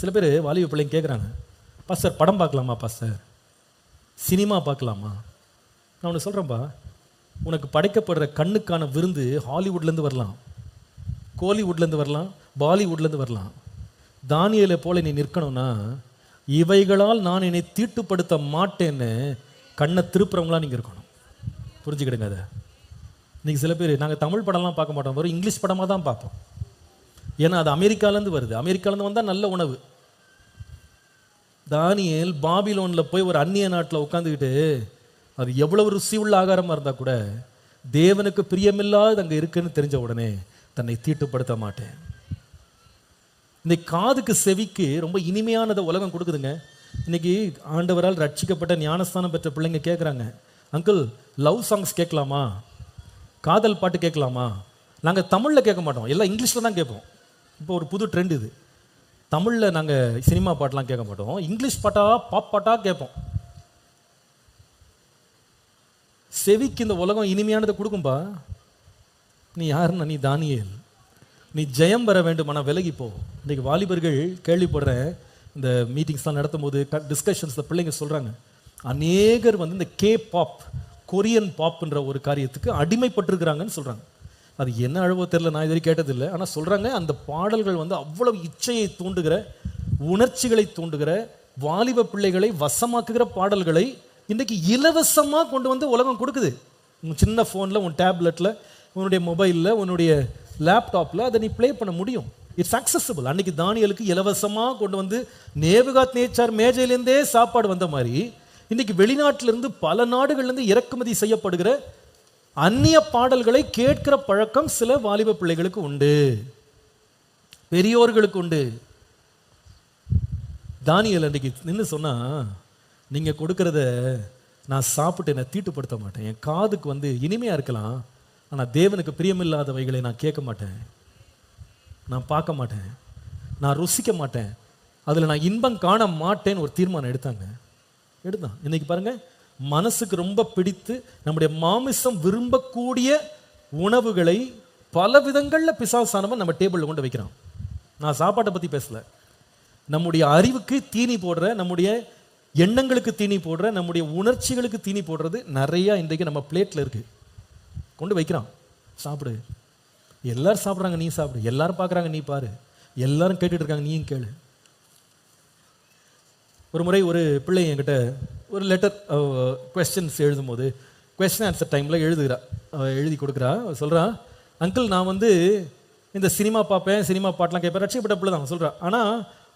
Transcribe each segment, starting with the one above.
சில பேர் வாலிப பிள்ளைங்க கேட்குறாங்க, பாஸ்டர் படம் பார்க்கலாமா பாஸ்டர், சினிமா பார்க்கலாமா? நான் ஒன்று சொல்கிறேன்ப்பா, உனக்கு படைக்கப்படுற கண்ணுக்கான விருந்து ஹாலிவுட்லேருந்து வரலாம், கோலிவுட்லேருந்து வரலாம், பாலிவுட்லேருந்து வரலாம். தானியேலை போல நீ நிற்கணும்னா இவைகளால் நான் என்னை தீட்டுப்படுத்த மாட்டேன்னு கண்ணை திருப்புறவங்களா நீங்கள் இருக்கணும். புரிஞ்சுக்கிடுங்க அதை. இன்றைக்கி சில பேர் நாங்கள் தமிழ் படம்லாம் பார்க்க மாட்டோம், வெறும் இங்கிலீஷ் படமாக தான் பார்ப்போம். ஏன்னா அது அமெரிக்காலேருந்து வருது, அமெரிக்காலேருந்து வந்தால் நல்ல உணவு. தானியேல் பாபிலோனில் போய் ஒரு அந்நிய நாட்டில் உட்காந்துக்கிட்டு அது எவ்வளவு ருசி உள்ள ஆகாரமாக இருந்தால் கூட தேவனுக்கு பிரியமில்லாது அங்கே இருக்குன்னு தெரிஞ்ச உடனே தன்னை தீட்டுப்படுத்த மாட்டேன். இந்த காதுக்கு செவிக்கு ரொம்ப இனிமையானதை உலகம் கொடுக்குதுங்க. இன்னைக்கு ஆண்டவரால் ரட்சிக்கப்பட்ட ஞானஸ்தானம் பெற்ற பிள்ளைங்க கேட்குறாங்க, அங்கிள் லவ் சாங்ஸ் கேட்கலாமா, காதல் பாட்டு கேட்கலாமா? நாங்கள் தமிழில் கேட்க மாட்டோம், எல்லாம் இங்கிலீஷில் தான் கேட்போம். இப்போ ஒரு புது ட்ரெண்ட் இது. தமிழில் நாங்கள் சினிமா பாட்டெலாம் கேட்க மாட்டோம், இங்கிலீஷ் பாட்டா பாப் பாட்டாக கேட்போம். செவிக்கு இந்த உலகம் இனிமையானதை கொடுக்கும்பா. நீ யாருன்னா நீ தானியேல், நீ ஜெயம் பெற வேண்டுமானா விலகிப்போ. இன்றைக்கி வாலிபர்கள் கேள்விப்படுறேன், இந்த மீட்டிங்ஸ்லாம் நடத்தும் போது டிஸ்கஷன்ஸில் பிள்ளைங்க சொல்கிறாங்க, அநேகர் வந்து இந்த கே பாப், கொரியன் பாப்ன்ற ஒரு காரியத்துக்கு அடிமைப்பட்டிருக்கிறாங்கன்னு சொல்கிறாங்க. அது என்ன அழுவோ தெரில, நான் இதுவரை கேட்டதில்லை. ஆனால் சொல்கிறாங்க அந்த பாடல்கள் வந்து அவ்வளவு இச்சையை தூண்டுகிற, உணர்ச்சிகளை தூண்டுகிற, வாலிப பிள்ளைகளை வசமாக்குகிற பாடல்களை இன்றைக்கி இலவசமாக கொண்டு வந்து உலகம் கொடுக்குது. உன் சின்ன ஃபோனில், உன் டேப்லெட்டில், உன்னுடைய மொபைலில், உன்னுடைய லேப்டாப்பில் அதை நீ ப்ளே பண்ண முடியும். It's accessible. அன்றைக்கி தானியலுக்கு இலவசமாக கொண்டு வந்து நேபுகாத் நேச்சார் மேஜையிலேருந்தே சாப்பாடு வந்த மாதிரி இன்றைக்கி வெளிநாட்டிலிருந்து பல நாடுகள்லேருந்து இறக்குமதி செய்யப்படுகிற அந்நிய பாடல்களை கேட்கிற பழக்கம் சில வாலிப பிள்ளைகளுக்கு உண்டு, பெரியோர்களுக்கு உண்டு. தானியேல் அன்றைக்கி நின்று சொன்னா, நீங்கள் கொடுக்கறத நான் சாப்பிட்டு என்னை தீட்டுப்படுத்த மாட்டேன், என் காதுக்கு வந்து இனிமையாக இருக்கலாம், ஆனால் தேவனுக்கு பிரியமில்லாதவைகளை நான் கேட்க மாட்டேன், நான் பார்க்க மாட்டேன், நான் ருசிக்க மாட்டேன், அதில் நான் இன்பம் காண மாட்டேன்னு ஒரு தீர்மானம் எடுத்தான். இன்னைக்கு பாருங்க, மனசுக்கு ரொம்ப பிடித்து நம்முடைய மாமிசம் விரும்பக்கூடிய உணவுகளை பல விதங்களில் பிசாசானவன் நம்ம டேபிளில் கொண்டு வைக்கிறான். நான் சாப்பாட்டை பற்றி பேசல, நம்முடைய அறிவுக்கு தீனி போடுற, நம்முடைய எண்ணங்களுக்கு தீனி போடுற, நம்முடைய உணர்ச்சிகளுக்கு தீனி போடுறது நிறையா இன்றைக்கு நம்ம பிளேட்டில் இருக்குது, கொண்டு வைக்கிறான். சாப்பிடு, எல்லாரும் சாப்பிட்றாங்க நீ சாப்பிடு, எல்லாரும் பார்க்குறாங்க நீ பாரு, எல்லாரும் கேட்டுட்டு இருக்காங்க நீயும் கேளு. ஒரு முறை ஒரு பிள்ளை என்கிட்ட ஒரு லெட்டர் கொஸ்டின்ஸ் எழுதும் போது, கொஸ்டின் ஆன்சர் டைமில் எழுதி கொடுக்குறா. சொல்கிறா, அங்கிள் நான் வந்து இந்த சினிமா பார்ப்பேன், சினிமா பாட்டெலாம் கேட்பேன், ரட்சிக்கப்பட்ட பிள்ளை தான் சொல்கிறா. ஆனால்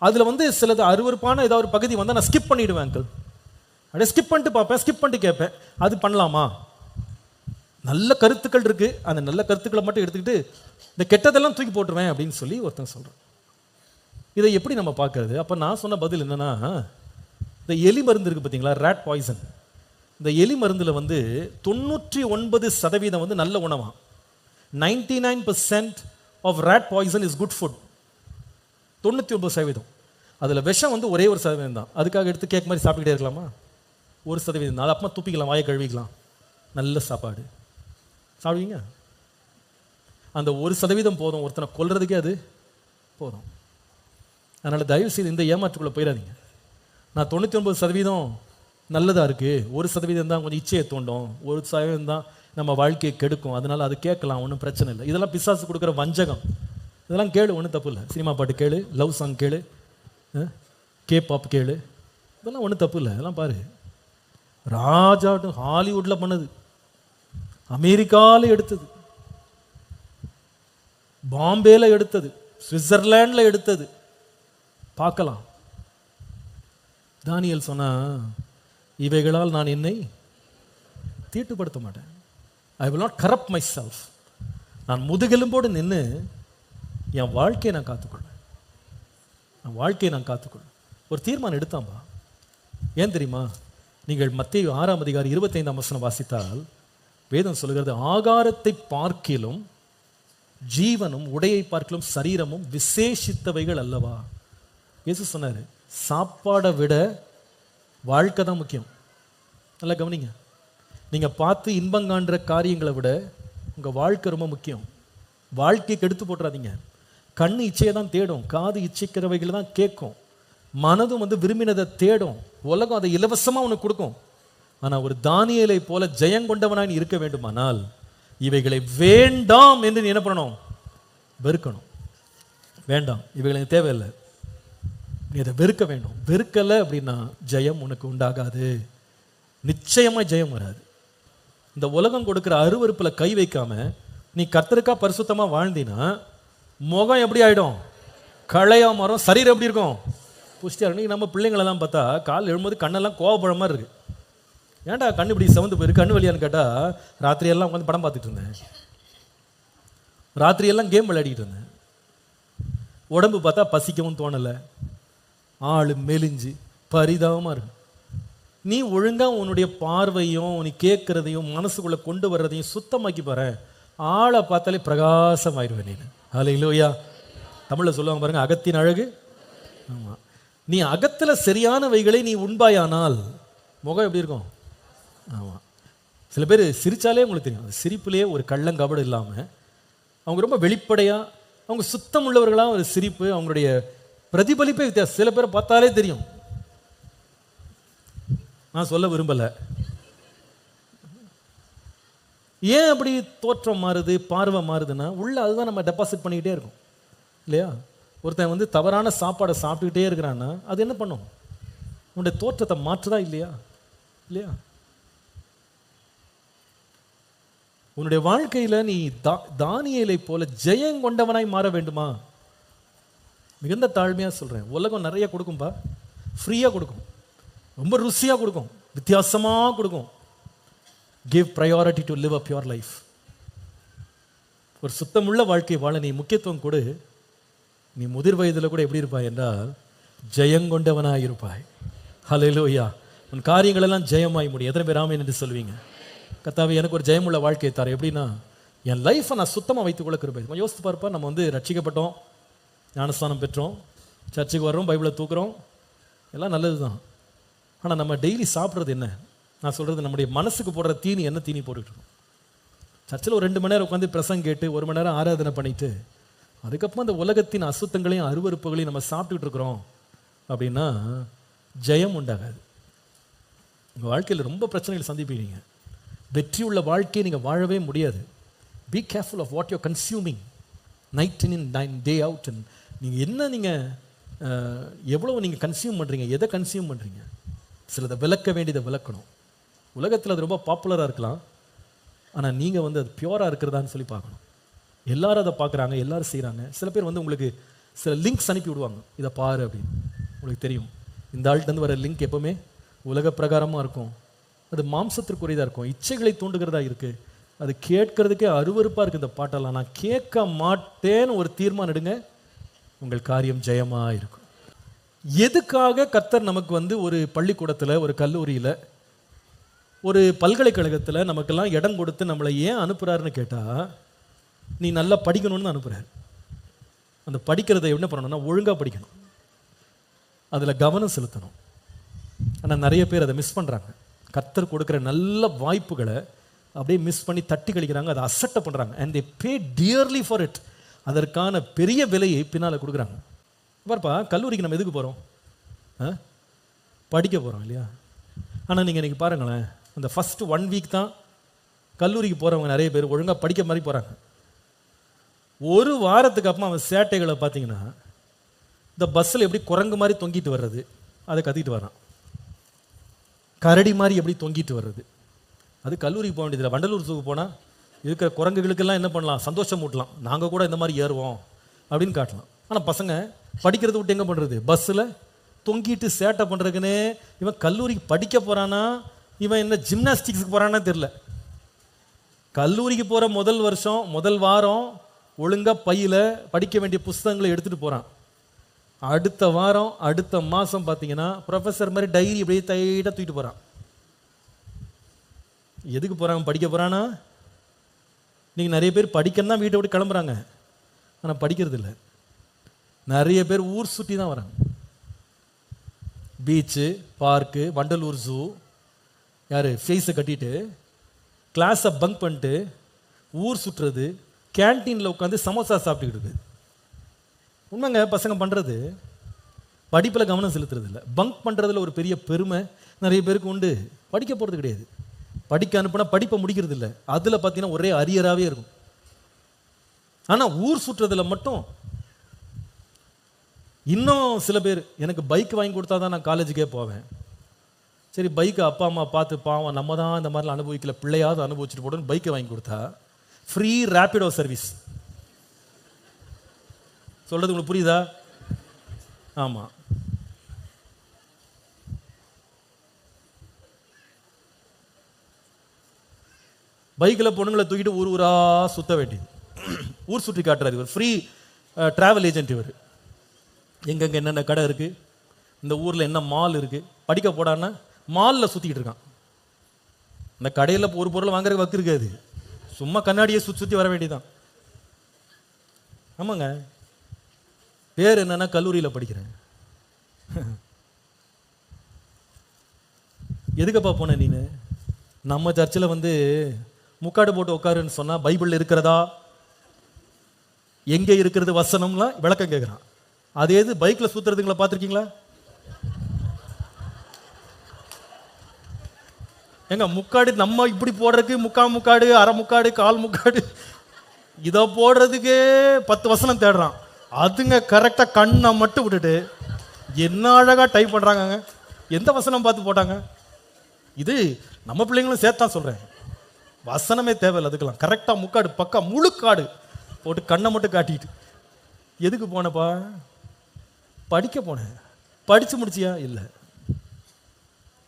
அதில் வந்து சிலது அருவருப்பான ஏதாவது ஒரு பகுதி வந்தால் நான் ஸ்கிப் பண்ணிவிடுவேன் அங்கிள், அப்படியே ஸ்கிப் பண்ணிட்டு பார்ப்பேன், ஸ்கிப் பண்ணிட்டு கேட்பேன், அது பண்ணலாமா? நல்ல கருத்துக்கள் இருக்குது, அந்த நல்ல கருத்துக்களை மட்டும் எடுத்துக்கிட்டு இந்த கெட்டதெல்லாம் தூக்கி போட்டுருவேன் அப்படின்னு சொல்லி ஒருத்தன் சொல்கிறான். இதை எப்படி நம்ம பார்க்கறது? அப்போ நான் சொன்ன பதில் என்னென்னா, இந்த எலி மருந்து இருக்குது பார்த்தீங்களா, ரேட் பாய்சன். இந்த எலி மருந்தில் வந்து 99% வந்து நல்ல உணவாக, 99% of rat poison is good food. 99%. அதில் விஷம் வந்து ஒரே 1% தான். அதுக்காக எடுத்து கேக் மாதிரி சாப்பிட்டுக்கிட்டே இருக்கலாமா? 1% தான். அது அப்பமா துப்பிக்கலாம், வாயை கழுவிக்கலாம், நல்ல சாப்பாடு சாப்பிடுவீங்க. அந்த 1% போதும், ஒருத்தனை கொல்றதுக்கே அது போதும். அதனால் தயவு செய்து இந்த ஏமாற்றுக்குள்ளே போயிடாதீங்க. நான் 99% நல்லதாக இருக்குது, 1% தான் கொஞ்சம் இச்சையை தோண்டும், 1% தான் நம்ம வாழ்க்கையை கெடுக்கும், அதனால் அது கேட்கலாம், ஒன்றும் பிரச்சனை இல்லை. இதெல்லாம் பிசாசு கொடுக்குற வஞ்சகம். இதெல்லாம் கேளு, ஒன்றும் தப்பு இல்லை. சினிமா பாட்டு கேளு, லவ் சாங் கேளு, கே பாப் கேளு, இதெல்லாம் ஒன்றும் தப்பு இல்லை. இதெல்லாம் பாரு, ராஜாட்டும் ஹாலிவுட்டில் பண்ணது, அமெரிக்காவில் எடுத்தது, பாம்பேல எடுத்தது, சுவிட்சர்லாண்டில் எடுத்தது, பார்க்கலாம். தானியேல் சொன்னா, இவைகளால் நான் என்னை தீட்டுப்படுத்த மாட்டேன். I will not corrupt my self. நான் முதுகெலும்போடு நின்று என் வாழ்க்கையை நான் காத்துக்கொள்வேன், என் வாழ்க்கையை நான் காத்துக்கொள்வேன். ஒரு தீர்மானம் எடுத்தாம்பா. ஏன் தெரியுமா? நீங்கள் மத்தேயு 6:25 வாசித்தால் வேதம் சொல்லுகிறது, ஆகாரத்தை பார்க்கிலும் ஜீவனும் உடையை பார்க்கிலும் சரீரமும் விசேஷித்தவைகள் அல்லவா. இயேசு சொன்னார், சாப்பாடை விட வாழ்க்கை தான் முக்கியம். நல்லா கவனிங்க. நீங்கள் பார்த்து இன்பங்காண்ற காரியங்களை விட உங்கள் வாழ்க்கை ரொம்ப முக்கியம். வாழ்க்கையை கெடுத்து போட்டுறாதீங்க. கண்ணு இச்சையை தான் தேடும், காது இச்சைக்கிறவைகளை தான் கேட்கும். மனதும் வந்து விரும்பினதை தேடும். உலகம் அதை இலவசமா உனக்கு கொடுக்கும். ஆனா ஒரு தானியேலை போல ஜெயங்கொண்டவனாய் நீ இருக்க வேண்டுமானால் இவைகளை வேண்டாம் என்று நீ என்ன பண்ணணும்? வெறுக்கணும். வேண்டாம், இவைகளை தேவையில்லை, நீ அதை வெறுக்க வேண்டும். வெறுக்கலை அப்படின்னா ஜெயம் உனக்கு உண்டாகாது, நிச்சயமா ஜெயம் வராது. இந்த உலகம் கொடுக்கிற அருவருப்புல கை வைக்காம நீ கர்த்தருக்கா பரிசுத்தமா வாழ்ந்தினா முகம் எப்படி ஆயிடும்? களையா மாறும். சரீரம் எப்படி இருக்கும்? புஷ்டியா இருக்கும். நம்ம பிள்ளைங்களெல்லாம் பார்த்தா கால் எழும்போது கண்ணெல்லாம் கோவப்பழ மாதிரி இருக்கு. ஏன்டா கண்ணு இப்படி செவந்து போயிருக்கு, கண்ணு வலியான்னு கேட்டா, ராத்திரியெல்லாம் உட்காந்து படம் பார்த்துட்டு இருந்தேன், ராத்திரியெல்லாம் கேம் விளையாடிட்டு இருந்தேன். உடம்பு பார்த்தா பசிக்கவும் தோணலை, ஆளு மெலிஞ்சு பரிதாபமா இருக்கு. நீ ஒழுங்கா உன்னுடைய பார்வையும் நீ கேட்கறதையும் மனசுக்குள்ள கொண்டு வர்றதையும் சுத்தமாக்கி பாரு, ஆளை பார்த்தாலே பிரகாசமாயிருவேன். நீ ஹல்லேலூயா. தமிழ்ல சொல்லுவாங்க பாருங்க, அகத்தின் அழகு. ஆமா, நீ அகத்துல சரியானவைகளை நீ உண்பாயானால் முகம் எப்படி இருக்கும்? ஆமா, சில பேர் சிரிச்சாலே உங்களுக்கு தெரியும், சிரிப்புலேயே ஒரு கள்ளங்கபடு இல்லாம அவங்க ரொம்ப வெளிப்படையா, அவங்க சுத்தம் உள்ளவர்களா ஒரு சிரிப்பு, அவங்களுடைய பிரதிபலிப்பே வித்தியாசம். சில பேரை பார்த்தாலே தெரியும். நான் சொல்ல விரும்பல, ஏன் அப்படி தோற்றம் மாறுது, பார்வை மாறுதுன்னா உள்ள அதுதான் நம்ம டெபாசிட் பண்ணிக்கிட்டே இருக்கோம் இல்லையா? ஒருத்தன் வந்து தவறான சாப்பாடை சாப்பிட்டுக்கிட்டே இருக்கிறான்னா அது என்ன பண்ணும்? உன்னுடைய தோற்றத்தை மாற்றுதா இல்லையா? இல்லையா? உன்னுடைய வாழ்க்கையில நீ தானியேலை போல ஜெயங்கொண்டவனாய் மாற வேண்டுமா? மிகுந்த தாழ்மையா சொல்றேன், உலகம் நிறைய கொடுக்கும்பா, ஃப்ரீயா கொடுக்கும், ரொம்ப ருசியா கொடுக்கும், வித்தியாசமா கொடுக்கும். Give priority to live a pure life. ஒரு சுத்தமுள்ள வாழ்க்கை வாழ நீ முக்கியத்துவம் கொடு. நீ முதிர் வயதில் கூட எப்படி இருப்பாய் என்றால் ஜெயங்கொண்டவனாய் இருப்பாய். ஹல்லேலூயா. உன் காரியங்கள் எல்லாம் ஜெயமாய் முடியும். எத்தனை பேர் ஆமென் என்று சொல்வீங்க? கர்த்தாவே, எனக்கு ஒரு ஜெயமுள்ள வாழ்க்கையை தர. எப்படின்னா என் லைஃப்பை நான் சுத்தமாக வைத்துக்கொள்ள கிருபை. யோசித்து பார்ப்பா, நம்ம வந்து ரட்சிக்கப்பட்டோம், ஞானஸ்தானம் பெற்றோம், சர்ச்சுக்கு வர்றோம், பைபிளை தூக்குறோம், எல்லாம் நல்லது தான். ஆனால் நம்ம டெய்லி சாப்பிட்றது என்ன? நான் சொல்கிறது, நம்முடைய மனசுக்கு போடுற தீனி என்ன தீனி போட்டுக்கிட்டு? சர்ச்சில் ஒரு 2 மணி நேரம் உட்காந்து பிரசங்கம் கேட்டு 1 மணி நேரம் ஆராதனை பண்ணிட்டு அதுக்கப்புறம் அந்த உலகத்தின் அசுத்தங்களையும் அருவருப்புகளையும் நம்ம சாப்பிட்டுக்கிட்டு இருக்கிறோம் அப்படின்னா ஜெயம் உண்டாகாது. உங்கள் வாழ்க்கையில் ரொம்ப பிரச்சனைகள் சந்திப்பீங்க. வெற்றி உள்ள வாழ்க்கையை நீங்கள் வாழவே முடியாது. Be careful of what you're consuming night in day out. நீங்கள் என்ன, நீங்கள் எவ்வளோ நீங்கள் கன்சியூம் பண்ணுறீங்க, எதை கன்சியூம் பண்ணுறீங்க? சிலதை விளக்க வேண்டியதை விளக்கணும். உலகத்தில் அது ரொம்ப பாப்புலராக இருக்கலாம், ஆனால் நீங்கள் வந்து அது பியூராக இருக்கிறதான்னு சொல்லி பார்க்கணும். எல்லாரும் அதை பார்க்குறாங்க, எல்லாரும் செய்கிறாங்க. சில பேர் வந்து உங்களுக்கு சில லிங்க்ஸ் அனுப்பி விடுவாங்க, இதை பாரு அப்படின்னு. உங்களுக்கு தெரியும், இந்த ஆள்கிட்ட வர லிங்க் எப்போவுமே உலக பிரகாரமாக இருக்கும், அது மாம்சத்திற்குரியதாக இருக்கும், இச்சைகளை தூண்டுகிறதா இருக்குது. அது கேட்கறதுக்கே அருவருப்பாக இருக்குது. இந்த பாட்டெல்லாம் நான் கேட்க மாட்டேன்னு ஒரு தீர்மானம் எடுங்க, உங்கள் காரியம் ஜெயமாக இருக்கும். எதுக்காக கர்த்தர் நமக்கு வந்து ஒரு பள்ளிக்கூடத்தில், ஒரு கல்லூரியில், ஒரு பல்கலைக்கழகத்தில் நமக்கெல்லாம் இடம் கொடுத்து நம்மளை ஏன் அனுப்புகிறாருன்னு கேட்டால், நீ நல்லா படிக்கணும்னு அனுப்புகிறார். அந்த படிக்கிறத என்ன பண்ணணும்னா ஒழுங்காக படிக்கணும், அதில் கவனம் செலுத்தணும். ஆனால் நிறைய பேர் அதை மிஸ் பண்ணுறாங்க. கர்த்தர் கொடுக்குற நல்ல வாய்ப்புகளை அப்படியே மிஸ் பண்ணி தட்டி கழிக்கிறாங்க, அதை அசட்டை பண்ணுறாங்க. And they pay dearly for it. அதற்கான பெரிய விலையை பின்னால் கொடுக்குறாங்க. பார்ப்பா, கல்லூரிக்கு நம்ம எதுக்கு போகிறோம்? படிக்க போகிறோம் இல்லையா? ஆனால் நீங்கள் இன்றைக்கி பாருங்களேன், அந்த ஃபஸ்ட்டு 1 வீக் தான் கல்லூரிக்கு போகிறவங்க நிறைய பேர் ஒழுங்காக படிக்க மாதிரி போகிறாங்க. ஒரு வாரத்துக்கு அப்புறம் அவன் சேட்டைகளை பார்த்தீங்கன்னா, இந்த பஸ்ஸில் எப்படி குரங்கு மாதிரி தொங்கிட்டு வர்றது, அதை கத்திட்டு வரான். கரடி மாதிரி எப்படி தொங்கிட்டு வர்றது, அது கல்லூரிக்கு போக வேண்டியதில்லை. வண்டலூர் ஜூக்கு போனால் இருக்கிற குரங்குகளுக்கெல்லாம் என்ன பண்ணலாம், சந்தோஷம் ஊட்டலாம், நாங்கள் கூட இந்த மாதிரி ஏறுவோம் அப்படின்னு காட்டலாம். ஆனால் பசங்க படிக்கிறத விட்டு எங்கே பண்ணுறது, பஸ்ஸில் தொங்கிட்டு சேட்டை பண்ணுறதுக்குன்னே. இவன் கல்லூரிக்கு படிக்க போகிறானா, இவன் என்ன ஜிம்னாஸ்டிக்ஸுக்கு போகிறான்னா தெரில. கல்லூரிக்கு போகிற முதல் வருஷம், முதல் வாரம் ஒழுங்காக பையில் படிக்க வேண்டிய புஸ்தகங்களை எடுத்துகிட்டு போகிறான். அடுத்த வாரம், அடுத்த மாதம் பார்த்தீங்கன்னா ப்ரொஃபஸர் மாதிரி டைரி அப்படியே டைட்டாக தூக்கிட்டு போகிறான். எதுக்கு போகிறாங்க? படிக்க போகிறானா? நீங்கள் நிறைய பேர் படிக்கணும் தான் வீட்டை விட்டு கிளம்புறாங்க, ஆனால் படிக்கிறது இல்லை. நிறைய பேர் ஊர் சுற்றி தான் வராங்க. பீச்சு, பார்க்கு, வண்டலூர் ஜூ, யார் ஃபேஸை கட்டிட்டு கிளாஸை பங்க் பண்ணிட்டு ஊர் சுற்றுறது, கேன்டீனில் உட்காந்து சமோசா சாப்பிட்டுக்கிட்டு இருக்குது. உண்மைங்க, பசங்க பண்ணுறது. படிப்பில் கவனம் செலுத்துறது இல்லை. பங்க் பண்ணுறதுல ஒரு பெரிய பெருமை நிறைய பேருக்கு உண்டு. படிக்க போகிறது கிடையாது. படிக்க அனுப்புனா படிப்பை முடிக்கிறது இல்லை. அதில் பார்த்தீங்கன்னா ஒரே அரியராகவே இருக்கும். ஆனால் ஊர் சுற்றுறதுல மட்டும் இன்னும் சில பேர், எனக்கு பைக் வாங்கி கொடுத்தா தான் நான் காலேஜுக்கே போவேன். சரி, பைக்கை அப்பா அம்மா பார்த்து பாவம் நம்ம தான் இந்த மாதிரிலாம் அனுபவிக்கல, பிள்ளையாவது அனுபவிச்சுட்டு போடணும்னு பைக்கை வாங்கி கொடுத்தா ஃப்ரீ ரேப்பிடோ சர்வீஸ். சொல்றது உங்களுக்கு புரியுதா? ஆமாம். பைக்கில் பொண்ணுங்களை தூக்கிட்டு ஊர் ஊராக சுற்ற வேண்டியது. ஊர் சுற்றி காட்டுறாரு இவர், ஃப்ரீ ட்ராவல் ஏஜென்ட் இவர். எங்கெங்கே என்னென்ன கடை இருக்குது, இந்த ஊரில் என்ன மால் இருக்குது, படிக்க போடான்னா மாலில் சுற்றிக்கிட்டு இருக்கான். இந்த கடையில் ஒரு பொருளை வாங்குறதுக்கு வக்கு இருக்காது, சும்மா கண்ணாடியை சுற்றி சுற்றி வர வேண்டியதான். ஆமாங்க. பேர் என்னன்னா கல்லூரியில் படிக்கிறேன். எதுக்கப்பா போன நீனு? நம்ம சர்ச்சில் வந்து முக்காடு போட்டு உட்காருன்னு சொன்னால் பைபிளில் இருக்கிறதா, எங்கே இருக்கிறது வசனம்லாம் விளக்கம் கேட்குறான். அது எது பைக்கில் சுற்றுறதுங்களா பார்த்துருக்கீங்களா? எங்க முக்காடு நம்ம இப்படி போடுறதுக்கு முக்காடு, அரை முக்காடு, கால் முக்காடு, இதை போடுறதுக்கே 10 வசனம் தேடுறான். அதுங்க கரெக்டாக கண்ணை மட்டும் விட்டுட்டு என்ன அழகாக டைப் பண்ணுறாங்க. எந்த வசனம் பார்த்து போட்டாங்க? இது நம்ம பிள்ளைங்களும் சேர்த்தான் சொல்கிறேன். வசனமே தேவையில்லை அதுக்கெல்லாம். கரெக்டாக முக்காடு பக்கா முழுக்காடு போட்டு கண்ணை மட்டும் காட்டிட்டு. எதுக்கு போனப்பா? படிக்க போனேன். படித்து முடிச்சியா? இல்லை.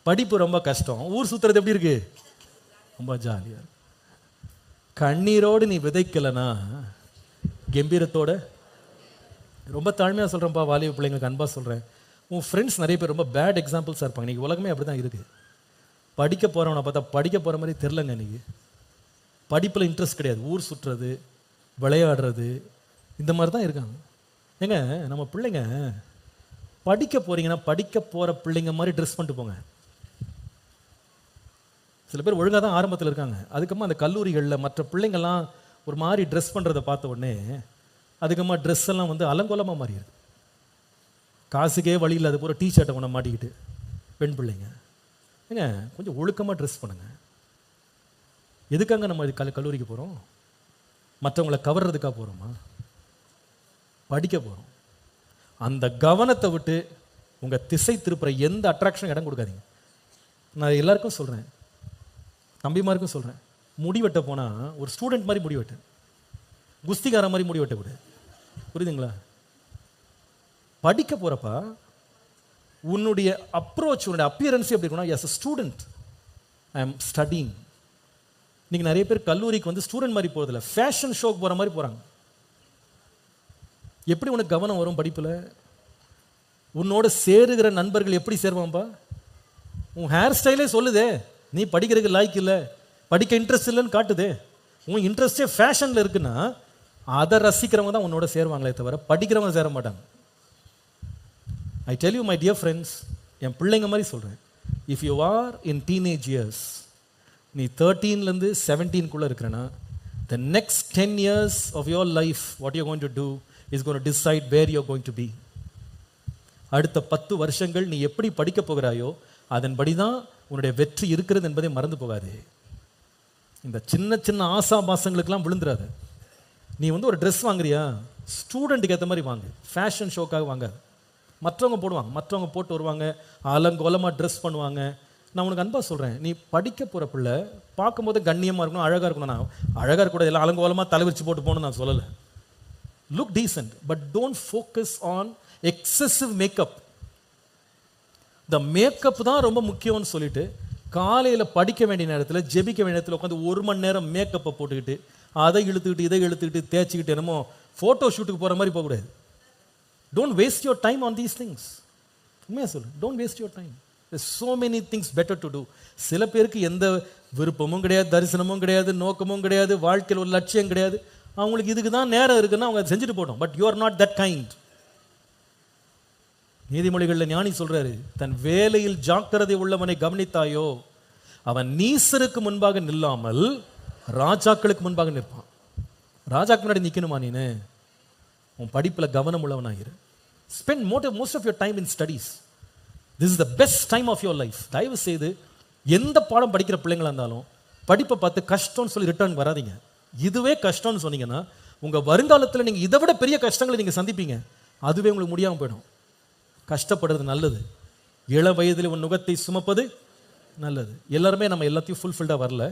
படிப்பு ரொம்ப கஷ்டம். ஊர் சுற்றுறது எப்படி இருக்கு? ரொம்ப ஜாலியாக. கண்ணீரோடு நீ விதைக்கலைன்னா கம்பீரத்தோட, ரொம்ப தாழ்மையாக சொல்கிறேன்ப்பா, வாலிப பிள்ளைங்களுக்கு அன்பாக சொல்கிறேன். உன் ஃப்ரெண்ட்ஸ் நிறைய பேர் ரொம்ப பேட் எக்ஸாம்பிள்ஸாக இருப்பாங்க. இன்றைக்கி உலகமே அப்படி தான் இருக்குது. படிக்க போகிறவனை பார்த்தா படிக்க போகிற மாதிரி தெரிலங்க. இன்றைக்கி படிப்பில் இன்ட்ரெஸ்ட் கிடையாது. ஊர் சுற்றுறது, விளையாடுறது, இந்த மாதிரி தான் இருக்காங்க. ஏங்க, நம்ம பிள்ளைங்க படிக்க போகிறீங்கன்னா படிக்க போகிற பிள்ளைங்க மாதிரி ட்ரெஸ் பண்ணிட்டு போங்க. சில பேர் ஒழுங்காக தான் ஆரம்பத்தில் இருக்காங்க. அதுக்கப்புறமா அந்த கல்லூரிகளில் மற்ற பிள்ளைங்கள்லாம் ஒரு மாதிரி ட்ரெஸ் பண்ணுறதை பார்த்த உடனே அதுக்கப்புறமா ட்ரெஸ் எல்லாம் வந்து அலங்கோலமாக மாறிடுது. காசுக்கே வழி இல்லாத பூரா டிஷர்ட்டை கொண்டு மாட்டிக்கிட்டு பெண் பிள்ளைங்க. ஏங்க, கொஞ்சம் ஒழுக்கமாக ட்ரெஸ் பண்ணுங்க. எதுக்காங்க நம்ம கல்லூரிக்கு போகிறோம்? மற்றவங்களை கவர்றதுக்காக போகிறோமா? படிக்க போகிறோம். அந்த கவனத்தை விட்டு உங்கள் திசை திருப்புற எந்த அட்ராக்ஷனும் இடம் கொடுக்காதீங்க. நான் எல்லாருக்கும் சொல்கிறேன், தம்பிமாருக்கும் சொல்கிறேன். முடிவெட்ட போனால் ஒரு ஸ்டூடெண்ட் மாதிரி முடிவெட்டு, குஸ்திகார மாதிரி முடிவெட்டக்கூடாது. புரியுதுங்களா? படிக்க போகிறப்பா உன்னுடைய அப்ரோச், உன்னுடைய அப்பியரன்ஸ் எப்படி இருக்கணும்? Yes, student, I am studying. இன்னைக்கு நிறைய பேர் கல்லூரிக்கு வந்து ஸ்டூடெண்ட் மாதிரி போகிறதில்ல, ஃபேஷன் ஷோக்கு போகிற மாதிரி போகிறாங்க. எப்படி உனக்கு கவனம் வரும் படிப்பில்? உன்னோட சேருகிற நண்பர்கள் எப்படி சேருவான்பா? உன் ஹேர் ஸ்டைலே சொல்லுதே நீ படிக்கிறதுக்கு லாய்க்கு இல்லை, படிக்க இன்ட்ரெஸ்ட் இல்லைன்னு காட்டுதே. உன் இன்ட்ரெஸ்டே ஃபேஷனில் இருக்குன்னா அதை ரசிக்கிறவங்க தான் உன்னோட சேருவாங்களே தவிர படிக்கிறவங்க சேர மாட்டாங்க. I tell you my dear friends, என் பிள்ளைங்க மாதிரி சொல்கிறேன், if you are in teenage years, நீ 13லேருந்து 17 இருக்கிறனா, the next 10 years of your life, what you're going to do is going to decide where you're going to be. அடுத்த 10 வருஷங்கள் நீ எப்படி படிக்க போகிறாயோ அதன்படி தான் உன்னுடைய வெற்றி இருக்கிறது என்பதை மறந்து போகாது. இந்த சின்ன சின்ன ஆசாபாசங்களுக்கெல்லாம் விழுந்துடாது. நீ வந்து ஒரு ட்ரெஸ் வாங்குறியா, ஸ்டூடெண்ட்டுக்கு ஏற்ற மாதிரி வாங்கு, ஃபேஷன் ஷோக்காக வாங்காது. மற்றவங்க போடுவாங்க, மற்றவங்க போட்டு வருவாங்க, அலங்கோலமாக ட்ரெஸ் பண்ணுவாங்க. நான் உனக்கு அன்பாக சொல்கிறேன், நீ படிக்க போகிற பிள்ளை பார்க்கும்போது கண்ணியமாக இருக்கணும், அழகாக இருக்கணும். நான் அழகாக இருக்கக்கூடாது, எல்லாம் அலங்கோலமாக தலைவிரிச்சு போட்டு போகணும்னு நான் சொல்லலை. Look decent, but don't focus on excessive makeup. இந்த மேக்கப் தான் ரொம்ப முக்கியம்னு சொல்லிட்டு காலையில் படிக்க வேண்டிய நேரத்தில், ஜெபிக்க வேண்டிய நேரத்தில் உட்காந்து 1 மணி நேரம் மேக்கப்பை போட்டுக்கிட்டு அதை இழுத்துக்கிட்டு இதை இழுத்துக்கிட்டு தேய்ச்சிக்கிட்டு என்னமோ ஃபோட்டோ ஷூட்டுக்கு போகிற மாதிரி போகக்கூடாது. Don't waste your time on these things. உண்மையாக சொல்லு, don't waste your time. There's so many things better to do. சில பேருக்கு எந்த விருப்பமும் கிடையாது, தரிசனமும் கிடையாது, நோக்கமும் கிடையாது, வாழ்க்கையில் ஒரு லட்சியம் கிடையாது. அவங்களுக்கு இதுக்கு தான் நேரம் இருக்குன்னா அவங்க அதை செஞ்சுட்டு போட்டோம். But you are not that kind. நீதிமொழிகளில் ஞானி சொல்றாரு, தன் வேலையில் ஜாக்கிரதை உள்ளவனை கவனித்தாயோ அவன் நீசருக்கு முன்பாக நில்லாமல் ராஜாக்களுக்கு முன்பாக நிற்பான். ராஜாக்கு முன்னாடி நிற்கணுமா நீனு? உன் படிப்பில் கவனம் உள்ளவனாயிரு. Spend most of your time in studies. This is the best time of your life. தயவு செய்து எந்த பாடம் படிக்கிற பிள்ளைங்களா இருந்தாலும் படிப்பை பார்த்து கஷ்டம்னு சொல்லி ரிட்டர்ன் வராதீங்க. இதுவே கஷ்டம்னு சொன்னீங்கன்னா உங்கள் வருங்காலத்தில் நீங்கள் இதை விட பெரிய கஷ்டங்களை நீங்கள் சந்திப்பீங்க. அதுவே உங்களுக்கு முடியாமல் போயிடும். கஷ்டப்படுறது நல்லது. இள வயதில் உன் நுகத்தை சுமப்பது நல்லது. எல்லாருமே நம்ம எல்லாத்தையும் ஃபுல்ஃபில்டாக வரல.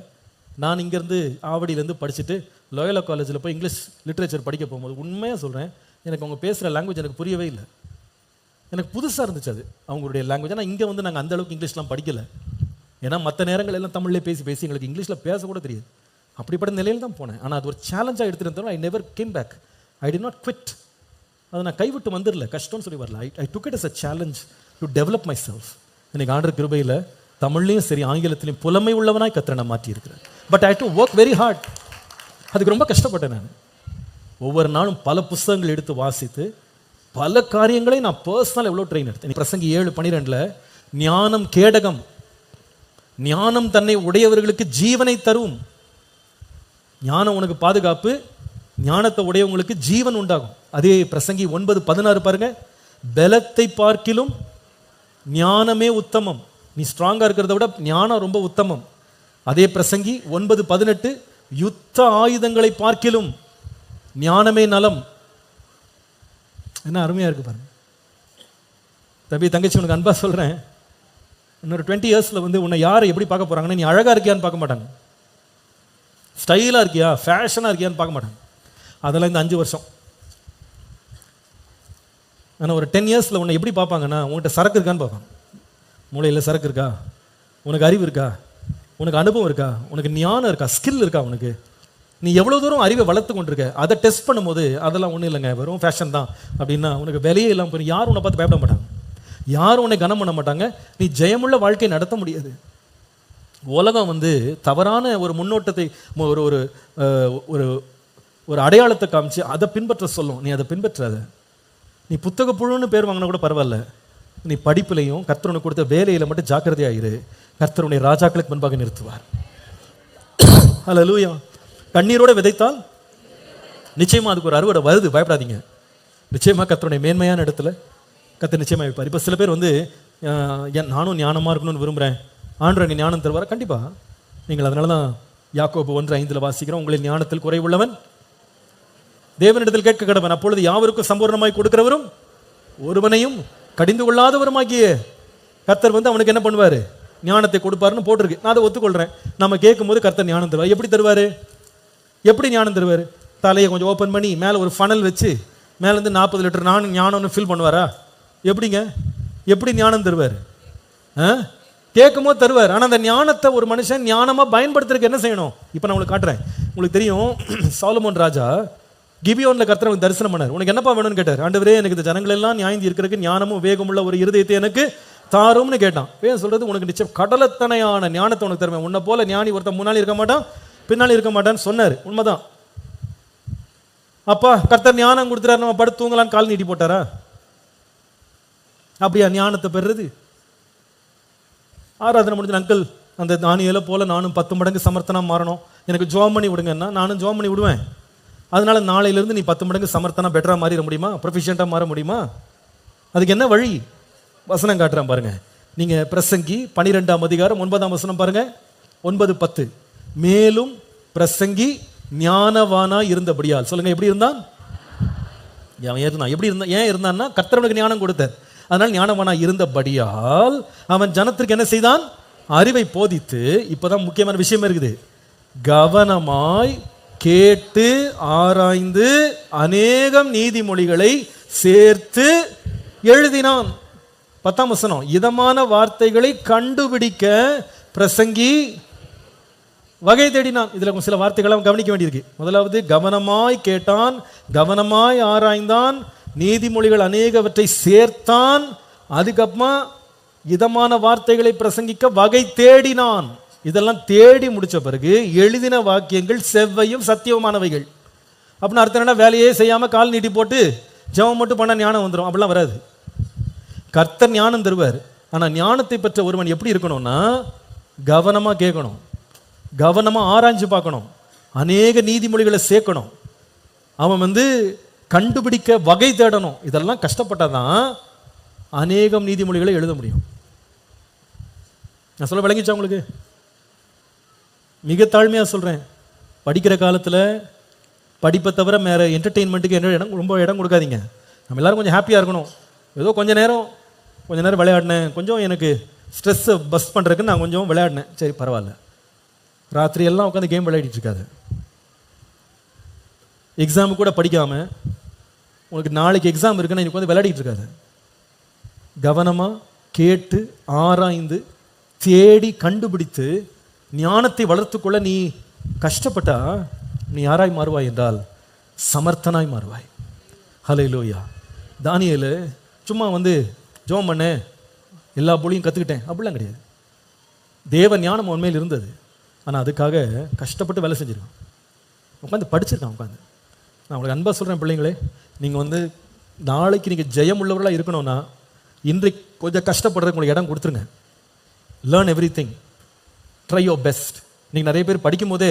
நான் இங்கேருந்து ஆவடியிலேருந்து படிச்சுட்டு லோயலா காலேஜில் போய் இங்கிலீஷ் லிட்ரேச்சர் படிக்க போகும்போது உண்மையாக சொல்கிறேன், எனக்கு அவங்க பேசுகிற லாங்குவேஜ் எனக்கு புரியவே இல்லை. எனக்கு புதுசாக இருந்துச்சு அது அவங்களுடைய லாங்குவேஜ். ஆனால் இங்கே வந்து நாங்கள் அந்தளவுக்கு இங்கிலீஷ்லாம் படிக்கலை. ஏன்னா மற்ற நேரங்கள் எல்லாம் தமிழ்லேயே பேசி எங்களுக்கு இங்கிலீஷில் பேசக்கூட தெரியாது. அப்படிப்பட்ட நிலையில் தான் போனேன். ஆனால் அது ஒரு சேலஞ்சாக எடுத்துகிட்டு I never came back. I did not quit. அதை நான் கைவிட்டு வந்துடல, கஷ்டம்னு சொல்லி வரல. I took it as a challenge to develop myself. எனக்கு ஆண்டர் கிருபையில் தமிழ்லையும் சரி ஆங்கிலத்திலையும் புலமை உள்ளவனாய் கர்த்தரை நான் மாற்றியிருக்கிறேன். But I do work very hard. அதுக்கு ரொம்ப கஷ்டப்பட்டேன் நான். ஒவ்வொரு நாளும் பல புஸ்தகங்கள் எடுத்து வாசித்து பல காரியங்களை நான் பர்சனல் எவ்வளோ ட்ரெயின் எடுத்தேன். பிரசங்கி 7:12 ஞானம் கேடகம், ஞானம் தன்னை உடையவர்களுக்கு ஜீவனை தரும். ஞானம் உனக்கு பாதுகாப்பு, ஞானத்தை உடையவங்களுக்கு ஜீவன் உண்டாகும். அதே பிரசங்கி 9:16 பாருங்க, பலத்தை பார்க்கிலும் ஞானமே உத்தமம். நீ ஸ்ட்ராங்கா இருக்கிறத விட ஞானம் ரொம்ப உத்தமம். அதே பிரசங்கி 9:18 யுத்த ஆயுதங்களை பார்க்கிலும் ஞானமே நலம். என்ன அருமையா இருக்கு பாருங்க. தம்பி தங்கச்சி, உனக்கு அன்பா சொல்றேன், இன்னொரு 20 இயர்ஸ்ல வந்து உன்னை யாரை எப்படி பார்க்க போறாங்கன்னா, நீ அழகா இருக்கியான்னு பார்க்க மாட்டாங்க, ஸ்டைலா இருக்கியா ஃபேஷனா இருக்கியான்னு பார்க்க மாட்டாங்க. அதெல்லாம் இந்த 5 வருஷம். ஆனால் ஒரு 10 இயர்ஸில் உன்னை எப்படி பார்ப்பாங்கன்னா, உங்கள்கிட்ட சரக்கு இருக்கான்னு பார்ப்பாங்க. மூளையில் சரக்கு இருக்கா, உனக்கு அறிவு இருக்கா, உனக்கு அனுபவம் இருக்கா, உனக்கு ஞானம் இருக்கா, ஸ்கில் இருக்கா, உனக்கு நீ எவ்வளோ தூரம் அறிவை வளர்த்து கொண்டிருக்க. அதை டெஸ்ட் பண்ணும்போது அதெல்லாம் ஒன்றும் இல்லைங்க, வெறும் ஃபேஷன் தான் அப்படின்னா உனக்கு விலையே இல்லாமல் போய் யாரும் உன்னை பார்த்து பயப்பட மாட்டாங்க, யாரும் உன்னை கனம் பண்ண மாட்டாங்க. நீ ஜெயமுள்ள வாழ்க்கை நடத்த முடியாது. உலகம் வந்து தவறான ஒரு முன்னோட்டத்தை ஒரு ஒரு ஒரு ஒரு அடையாளத்தை காமிச்சு அதை பின்பற்ற சொல்லும். நீ அதை பின்பற்றாத. நீ புத்தக புழுன்னு பேர் வாங்கினா கூட பரவாயில்ல, நீ படிப்புலையும் கர்த்தர் கொடுத்த வேலையில் மட்டும் ஜாக்கிரதையாயிரு. கர்த்தருடைய ராஜாக்களுக்கு முன்பாக நிறுத்துவார். ஹல்லேலூயா. கண்ணீரோட விதைத்தால் நிச்சயமா அதுக்கு ஒரு அறுவடை வருது, பயப்படாதீங்க. நிச்சயமா கர்த்தருடைய மேன்மையான இடத்துல கர்த்தர் நிச்சயமா வைப்பார். இப்போ சில பேர் வந்து நானும் ஞானமாக இருக்கணும்னு விரும்புகிறேன், ஆண்டவர் நீ ஞானம் தருவார். கண்டிப்பாக நீங்கள் அதனால தான் யாக்கோபு 1:5 வாசிக்கிறோம், உங்களின் ஞானத்தில் குறைவுள்ளவன் தேவனிடத்தில் கேட்க கடவன், அப்பொழுது யாவருக்கும் சம்பூர்ணமாய் கொடுக்கிறவரும் ஒருவனையும் கடிந்து கொள்ளாதவருமாகிய கர்த்தர் வந்து அவனுக்கு என்ன பண்ணுவார், ஞானத்தை கொடுப்பாருன்னு போட்டிருக்கு. நான் அதை ஒத்துக்கொள்கிறேன். நம்ம கேட்கும்போது கர்த்தர் ஞானம் தருவார். எப்படி தருவார், எப்படி ஞானம் தருவார்? தலையை கொஞ்சம் ஓப்பன் பண்ணி மேலே ஒரு ஃபனல் வச்சு மேலேருந்து 40 லிட்டர் ஞானம்னு ஃபில் பண்ணுவாரா? எப்படிங்க, எப்படி ஞானம் தருவார்? கேட்கும் போது தருவார். ஆனால் அந்த ஞானத்தை ஒரு மனுஷன் ஞானமாக பயன்படுத்துறதுக்கு என்ன செய்யணும்? இப்போ நான் உங்களுக்கு காட்டுறேன். உங்களுக்கு தெரியும், சாலமோன் ராஜா கிபியோன்ல கர்த்தர் அவனுக்கு தரிசனம் பண்ணார். உனக்கு என்னப்பா வேணும்னு கேட்டார். ஆண்டவரே, எனக்கு இந்த ஜனங்கள் எல்லாம் நியாயம் இருக்கிறதுக்கு ஞானமும் வேகமுள்ள ஒரு இருதயத்தை எனக்கு தாரும்னு கேட்டான். வேணும் சொல்றது, உனக்கு நிச்சயம் கடலத்தனையான ஞானத்தை உனக்கு தருவேன். உன்னை போல ஞானி ஒருத்தன் முன்னாடி இருக்க மாட்டான், பின்னாடி இருக்க மாட்டான்னு சொன்னார். உண்மைதான். அப்பா கர்த்தர் ஞானம் கொடுத்துறாரு, நம்ம படுத்து தூங்கலான்னு கால் நீட்டி போட்டாரா? அப்படியா ஞானத்தை பெறுறது? ஆராதனை முடிஞ்ச அங்கிள், அந்த தானியேலை போல நானும் 10 மடங்கு சமர்த்தனா மாறணும், எனக்கு ஜோம் பண்ணி விடுங்கன்னா நானும் ஜோம் பண்ணி விடுவேன். அதனால நாளையிலிருந்து நீ 10 மடங்கு சமர்த்தனா பெட்டரா மாறிட முடியுமா, ப்ரொஃபிஷியண்டா மாற முடியுமா? அதுக்கு என்ன வழி? வசனம் காட்டுறான் பாருங்க. நீங்க பிரசங்கி 12ஆம் அதிகாரம் 9ஆம் வசனம் பாருங்க. 9:10 மேலும் பிரசங்கி ஞானவானா இருந்தபடியால். சொல்லுங்க, எப்படி இருந்தான்? எப்படி இருந்தான்? ஏன் இருந்தான்னா கர்த்தருக்கு ஞானம் கொடுத்தார். அதனால் ஞானவானா இருந்தபடியால் அவன் ஜனத்திற்கு என்ன செய்தான்? அறிவை போதித்து. இப்பதான் முக்கியமான விஷயம் இருக்குது. கவனமாய் கேட்டு ஆராய்ந்து அநேகம் நீதிமொழிகளை சேர்த்து எழுதினான். 10ஆம் வசனம், இதமான வார்த்தைகளை கண்டுபிடிக்க பிரசங்கி வகை தேடினான். இதுல சில வார்த்தைகளை கவனிக்க வேண்டியிருக்கு. முதலாவது, கவனமாய் கேட்டான், கவனமாய் ஆராய்ந்தான், நீதிமொழிகள் அநேகவற்றை சேர்த்தான். அதுக்கப்புறமா இதமான வார்த்தைகளை பிரசங்கிக்க வகை தேடினான். இதெல்லாம் தேடி முடிச்ச பிறகு எழுதின வாக்கியங்கள் செவ்வையும் சத்தியமானவைகள். அப்படின்னு அர்த்தம் என்ன? வேலையே செய்யாம கால் நீட்டி போட்டு ஜெபம் மட்டும் பண்ண ஞானம் வந்துடும், அப்படிலாம் வராது. கர்த்தர் ஞானம் தருவார். ஆனா ஞானத்தை பெற்ற ஒருவன் எப்படி இருக்கணும்னா, கவனமா கேட்கணும், கவனமா ஆராய்ஞ்சு பார்க்கணும், அநேக நீதிமொழிகளை சேர்க்கணும். அவன் வந்து கண்டுபிடிக்க வகை தேடணும். இதெல்லாம் கஷ்டப்பட்டாதான் அநேகம் நீதிமொழிகளை எழுத முடியும். நான் சொல்ல விளங்கிச்சா உங்களுக்கு? மிக தாழ்மையாக சொல்கிறேன், படிக்கிற காலத்தில் படிப்பை தவிர வேறு என்டர்டெயின்மெண்ட்டுக்கு ரொம்ப இடம் கொடுக்காதீங்க. நம்ம எல்லோரும் கொஞ்சம் ஹாப்பியாக இருக்கணும். ஏதோ கொஞ்ச நேரம் விளையாடினேன், கொஞ்சம் எனக்கு ஸ்ட்ரெஸ்ஸை பஸ் பண்ணுறதுக்கு நான் கொஞ்சம் விளையாடினேன், சரி பரவாயில்ல. ராத்திரி எல்லாம் உட்காந்து கேம் விளையாடிட்டு இருக்காது. எக்ஸாமு கூட படிக்காமல் உங்களுக்கு நாளைக்கு எக்ஸாம் இருக்குன்னா இன்னைக்கு வந்து விளையாடிட்டு இருக்காது. கவனமாக கேட்டு ஆராய்ந்து தேடி கண்டுபிடித்து ஞானத்தை வளர்த்துக்கொள்ள நீ கஷ்டப்பட்டா நீ யாராய் மாறுவாய் என்றால் சமர்த்தனாய் மாறுவாய். ஹல்லேலூயா. தானியேல் சும்மா வந்து ஜெபம் பண்ண எல்லா பொழியும் கற்றுக்கிட்டேன் அப்படிலாம் கிடையாது. தேவ ஞானம் உண்மையில் இருந்தது. ஆனால் அதுக்காக கஷ்டப்பட்டு வேலை செஞ்சிருக்கான், உட்காந்து படிச்சிருக்கான். உட்காந்து நான் உங்களுக்கு அன்பாக சொல்கிறேன், பிள்ளைங்களே, நீங்கள் வந்து நாளைக்கு நீங்கள் ஜெயம் உள்ளவர்களாக இருக்கணும்னா இன்றைக்கு கொஞ்சம் கஷ்டப்படுறதுக்கு உங்களுக்கு இடம் கொடுத்துருங்க. Learn every thing, try your best. நீங்கள் நிறைய பேர் படிக்கும் போதே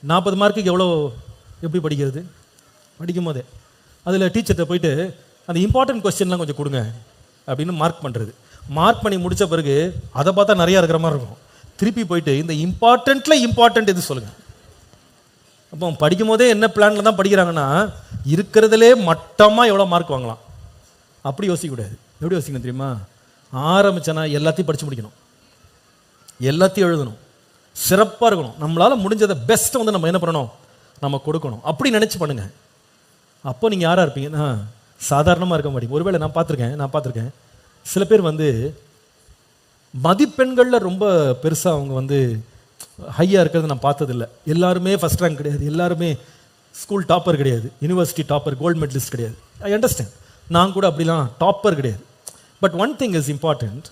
40 மார்க்குக்கு எப்படி படிக்கிறது? படிக்கும் போதே அதில் டீச்சர்கிட்ட போயிட்டு அந்த இம்பார்ட்டன்ட் கொஸ்டின்லாம் கொஞ்சம் கொடுங்க அப்படின்னு மார்க் பண்ணுறது. மார்க் பண்ணி முடித்த பிறகு அதை பார்த்தா நிறையா இருக்கிற மாதிரி இருக்கும். திருப்பி போயிட்டு இந்த இம்பார்ட்டன்ட் எது சொல்லுங்கள். அப்போ படிக்கும் போதே என்ன பிளானில் தான் படிக்கிறாங்கன்னா இருக்கிறதுலே மட்டமாக எவ்வளோ மார்க் வாங்கலாம் அப்படி யோசிக்கக்கூடாது. எப்படி யோசிக்கணும் தெரியுமா? ஆரம்பிச்சேன்னா எல்லாத்தையும் படித்து முடிக்கணும், எல்லாத்தையும் எழுதணும், சிறப்பாக இருக்கணும். நம்மளால் முடிஞ்சதை பெஸ்ட்டை வந்து நம்ம என்ன பண்ணணும், நம்ம கொடுக்கணும். அப்படி நினச்சி பண்ணுங்க. அப்போ நீங்கள் யாராக இருப்பீங்கன்னா சாதாரணமாக இருக்க மாட்டீங்க. ஒருவேளை நான் பார்த்துருக்கேன் சில பேர் வந்து மதிப்பெண்களில் ரொம்ப பெருசாக அவங்க வந்து ஹையாக இருக்கிறது நான் பார்த்ததில்லை. எல்லாருமே ஃபஸ்ட் ரேங்க் கிடையாது, எல்லாருமே ஸ்கூல் டாப்பர் கிடையாது, யூனிவர்சிட்டி டாப்பர், கோல்டு மெடலிஸ்ட் கிடையாது. ஐ அண்டர்ஸ்டாண்ட், நான் கூட அப்படிலாம் டாப்பர் கிடையாது. But one thing is important,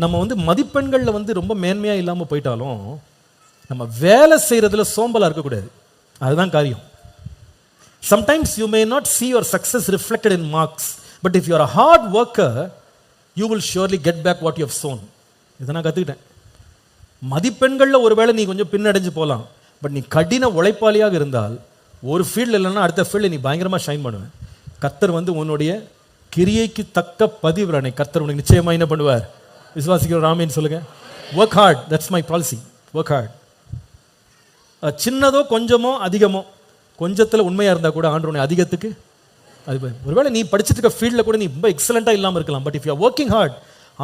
நம்ம வந்து மதிப்பெண்களில் வந்து ரொம்ப மேன்மையாக இல்லாமல் போயிட்டாலும் நம்ம வேலை செய்கிறதுல சோம்பலாக இருக்கக்கூடாது. அதுதான் காரியம். Sometimes you may not see your success reflected in marks, but if you are a hard worker you will surely get back what you have sown. இதை நான் கற்றுக்கிட்டேன். மதிப்பெண்களில் ஒருவேளை நீ கொஞ்சம் பின்னடைஞ்சு போகலாம், பட் நீ கடின உழைப்பாளியாக இருந்தால் ஒரு ஃபீல்டு இல்லைன்னா அடுத்த ஃபீல்டில் நீ பயங்கரமாக ஷைன் பண்ணுவேன். கர்த்தர் வந்து உன்னுடைய கிரியைக்கு தக்க பதிவுறானே கர்த்தர் உனக்கு நிச்சயமாக என்ன பண்ணுவார். விசுவாசிக்கிற ராமேன்னு சொல்லுங்கள். Work hard, that's my policy. Work hard. சின்னதோ கொஞ்சமோ அதிகமோ, கொஞ்சத்தில் உண்மையாக இருந்தால் கூட ஆண்டவனை அதிகத்துக்கு அது. ஒருவேளை நீ படிச்சுட்டு இருக்க ஃபீல்டில் கூட நீ ரொம்ப எக்ஸலண்ட்டாக இல்லாமல் இருக்கலாம், but if you are working hard